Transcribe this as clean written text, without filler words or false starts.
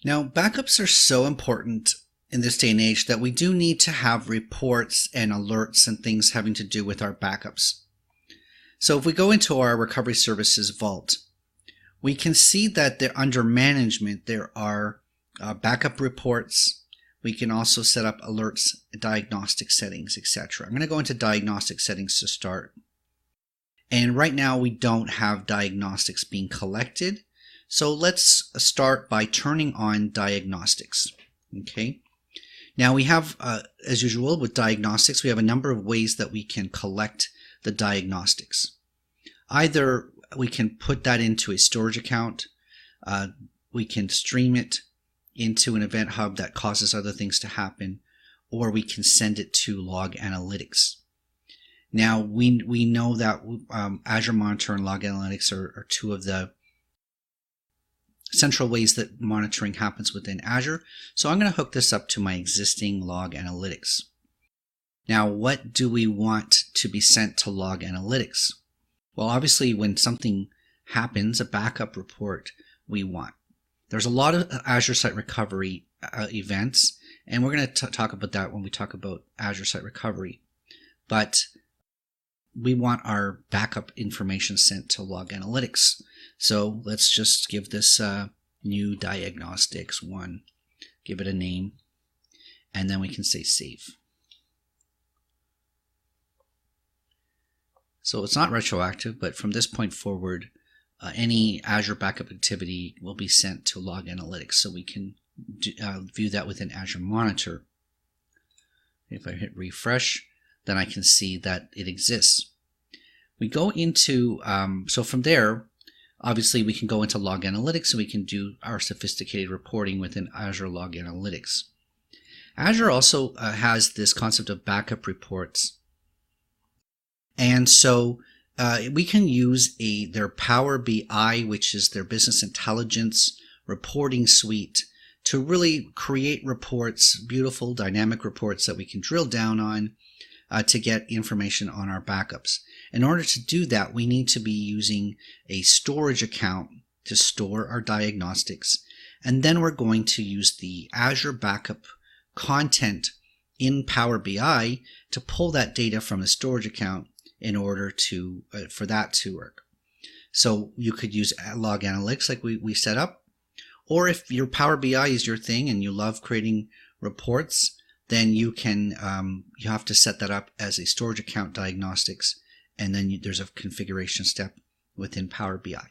Now, backups are so important in this day and age that we do need to have reports and alerts and things having to do with our backups. So if we go into our Recovery Services vault, we can see that under management there are backup reports. We can also set up alerts, diagnostic settings, etc. I'm going to go into diagnostic settings to start. And right now we don't have diagnostics being collected. So let's start by turning on diagnostics. Okay. Now we have, as usual with diagnostics, we have a number of ways that we can collect the diagnostics. Either we can put that into a storage account, we can stream it into an event hub that causes other things to happen, or we can send it to Log Analytics. Now we know that Azure Monitor and Log Analytics are two of the central ways that monitoring happens within Azure. So I'm going to hook this up to my existing Log Analytics. Now, what do we want to be sent to Log Analytics? Well, obviously, when something happens, a backup report we want. There's a lot of Azure Site Recovery events, and we're going to talk about that when we talk about Azure Site Recovery. But we want our backup information sent to Log Analytics. So let's just give this new diagnostics one, give it a name, and then we can say save. So it's not retroactive, but from this point forward, any Azure backup activity will be sent to Log Analytics, so we can view that within Azure Monitor. If I hit refresh, then I can see that it exists. We go into, so from there, obviously we can go into Log Analytics and we can do our sophisticated reporting within Azure Log Analytics. Azure also has this concept of backup reports. And so we can use their Power BI, which is their business intelligence reporting suite, to really create reports, beautiful dynamic reports that we can drill down on to get information on our backups. In order to do that, we need to be using a storage account to store our diagnostics. And then we're going to use the Azure backup content in Power BI to pull that data from the storage account in order to for that to work. So you could use Log Analytics like we set up, or if your Power BI is your thing and you love creating reports, then you can you have to set that up as a storage account diagnostics, and then there's a configuration step within Power BI.